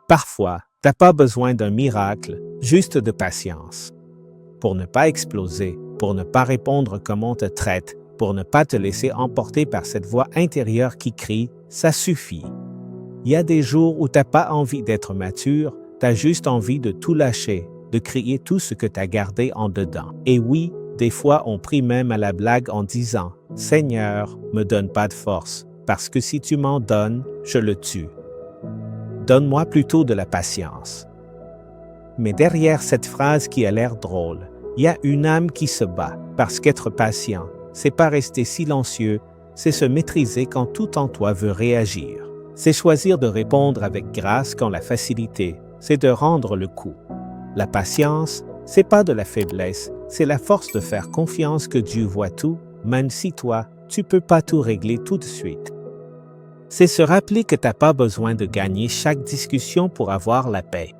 Parfois, t'as pas besoin d'un miracle, juste de patience. Pour ne pas exploser, pour ne pas répondre comme on te traite, pour ne pas te laisser emporter par cette voix intérieure qui crie « ça suffit ». Il y a des jours où t'as pas envie d'être mature, t'as juste envie de tout lâcher, de crier tout ce que t'as gardé en dedans. Et oui, des fois on prie même à la blague en disant « Seigneur, me donne pas de force, parce que si tu m'en donnes, je le tue. Donne-moi plutôt de la patience. » Mais derrière cette phrase qui a l'air drôle, il y a une âme qui se bat, parce qu'être patient, c'est pas rester silencieux, c'est se maîtriser quand tout en toi veut réagir. C'est choisir de répondre avec grâce quand la facilité, c'est de rendre le coup. La patience, c'est pas de la faiblesse, c'est la force de faire confiance que Dieu voit tout, même si toi, tu peux pas tout régler tout de suite. C'est se rappeler que t'as pas besoin de gagner chaque discussion pour avoir la paix.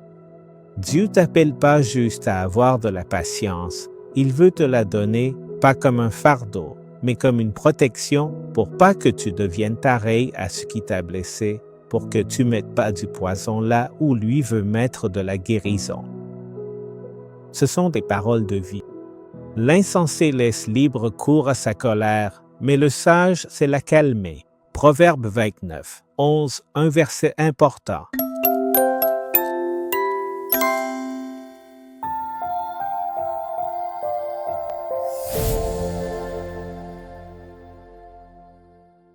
Dieu t'appelle pas juste à avoir de la patience, il veut te la donner, pas comme un fardeau, mais comme une protection pour pas que tu deviennes pareil à ce qui t'a blessé, pour que tu mettes pas du poison là où lui veut mettre de la guérison. Ce sont des paroles de vie. L'insensé laisse libre cours à sa colère, mais le sage sait la calmer. Proverbe 29, 11, un verset important.